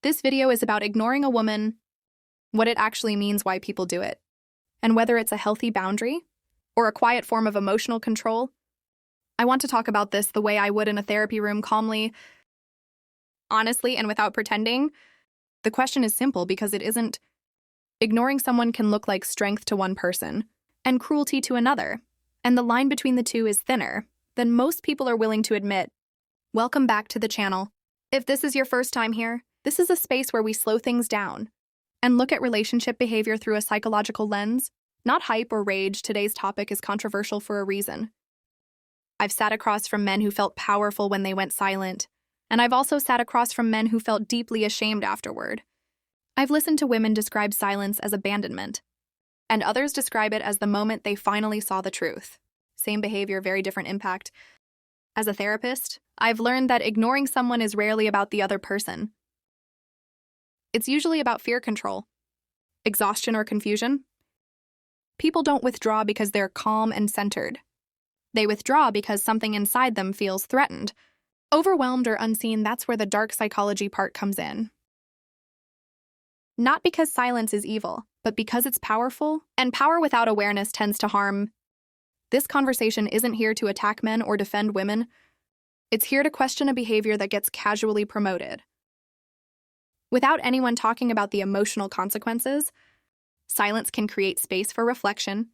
This video is about ignoring a woman, what it actually means, why people do it, and whether it's a healthy boundary or a quiet form of emotional control. I want to talk about this the way I would in a therapy room, calmly, honestly, and without pretending. The question is simple because it isn't. Ignoring someone can look like strength to one person and cruelty to another, and the line between the two is thinner than most people are willing to admit. Welcome back to the channel. If this is your first time here, this is a space where we slow things down and look at relationship behavior through a psychological lens, not hype or rage. Today's topic is controversial for a reason. I've sat across from men who felt powerful when they went silent, and I've also sat across from men who felt deeply ashamed afterward. I've listened to women describe silence as abandonment, and others describe it as the moment they finally saw the truth. Same behavior, very different impact. As a therapist, I've learned that ignoring someone is rarely about the other person. It's usually about fear control, exhaustion, or confusion. People don't withdraw because they're calm and centered. They withdraw because something inside them feels threatened, overwhelmed, or unseen. That's where the dark psychology part comes in. Not because silence is evil, but because it's powerful, and power without awareness tends to harm. This conversation isn't here to attack men or defend women. It's here to question a behavior that gets casually promoted. Without anyone talking about the emotional consequences, silence can create space for reflection,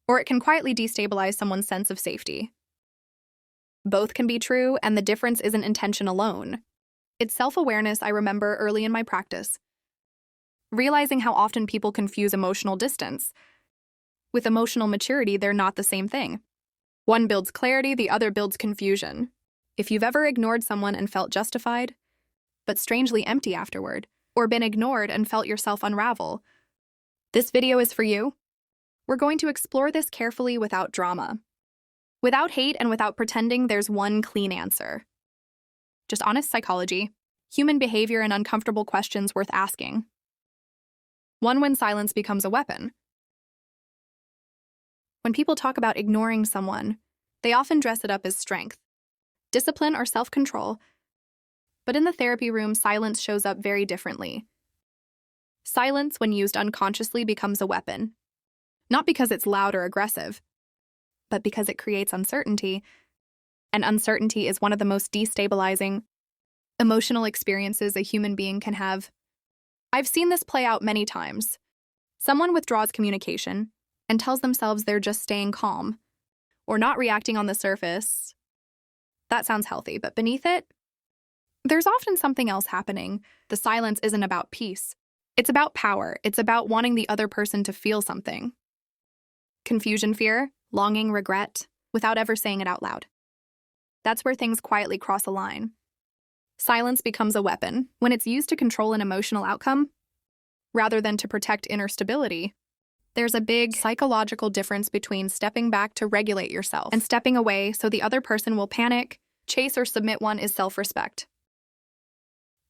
or it can quietly destabilize someone's sense of safety. Both can be true, and the difference isn't intention alone. It's self-awareness. I remember early in my practice, realizing how often people confuse emotional distance with emotional maturity. They're not the same thing. One builds clarity, the other builds confusion. If you've ever ignored someone and felt justified, but strangely empty afterward, or been ignored and felt yourself unravel, this video is for you. We're going to explore this carefully without drama, without hate, and without pretending there's one clean answer. Just honest psychology, human behavior, and uncomfortable questions worth asking. One, when silence becomes a weapon. When people talk about ignoring someone, they often dress it up as strength, discipline, or self-control. But in the therapy room, silence shows up very differently. Silence, when used unconsciously, becomes a weapon. Not because it's loud or aggressive, but because it creates uncertainty. And uncertainty is one of the most destabilizing emotional experiences a human being can have. I've seen this play out many times. Someone withdraws communication and tells themselves they're just staying calm or not reacting on the surface. That sounds healthy, but beneath it, there's often something else happening. The silence isn't about peace. It's about power. It's about wanting the other person to feel something. Confusion, fear, longing, regret, without ever saying it out loud. That's where things quietly cross a line. Silence becomes a weapon when it's used to control an emotional outcome rather than to protect inner stability. There's a big psychological difference between stepping back to regulate yourself and stepping away so the other person will panic, chase, or submit. One is self-respect.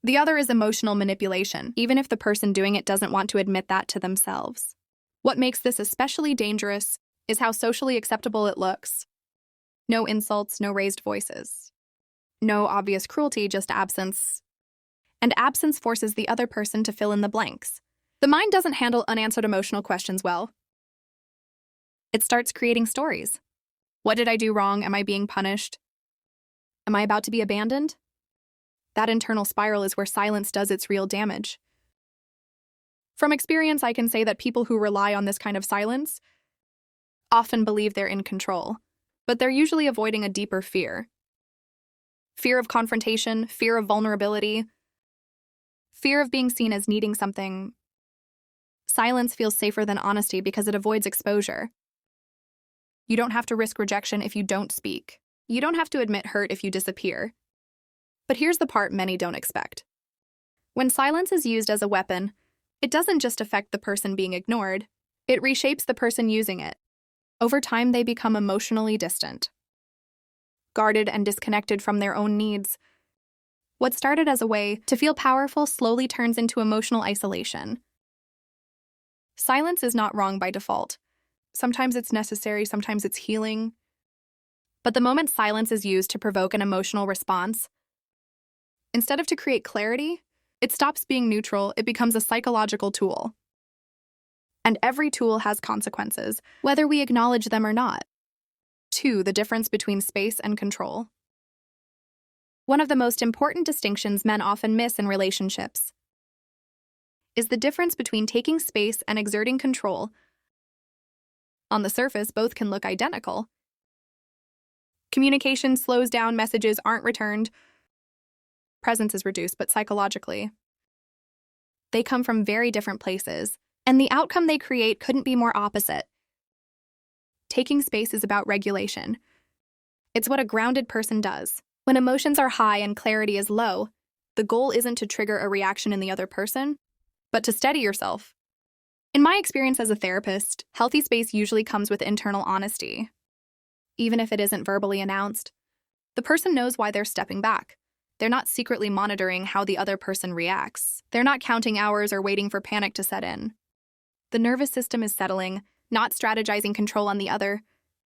The other is emotional manipulation, even if the person doing it doesn't want to admit that to themselves. What makes this especially dangerous is how socially acceptable it looks. No insults, no raised voices. No obvious cruelty, just absence. And absence forces the other person to fill in the blanks. The mind doesn't handle unanswered emotional questions well. It starts creating stories. What did I do wrong? Am I being punished? Am I about to be abandoned? That internal spiral is where silence does its real damage. From experience, I can say that people who rely on this kind of silence often believe they're in control, but they're usually avoiding a deeper fear. Fear of confrontation, fear of vulnerability, fear of being seen as needing something. Silence feels safer than honesty because it avoids exposure. You don't have to risk rejection if you don't speak. You don't have to admit hurt if you disappear. But here's the part many don't expect. When silence is used as a weapon, it doesn't just affect the person being ignored, it reshapes the person using it. Over time, they become emotionally distant, guarded and disconnected from their own needs. What started as a way to feel powerful slowly turns into emotional isolation. Silence is not wrong by default. Sometimes it's necessary, sometimes it's healing. But the moment silence is used to provoke an emotional response, instead of to create clarity, It stops being neutral, it becomes a psychological tool. And every tool has consequences, whether we acknowledge them or not. 2. The difference between space and control. One of the most important distinctions men often miss in relationships is the difference between taking space and exerting control. On the surface, both can look identical. Communication slows down, messages aren't returned. Presence is reduced, but psychologically, they come from very different places, and the outcome they create couldn't be more opposite. Taking space is about regulation. It's what a grounded person does. When emotions are high and clarity is low, the goal isn't to trigger a reaction in the other person, but to steady yourself. In my experience as a therapist, healthy space usually comes with internal honesty. Even if it isn't verbally announced, the person knows why they're stepping back. They're not secretly monitoring how the other person reacts. They're not counting hours or waiting for panic to set in. The nervous system is settling, not strategizing control on the other,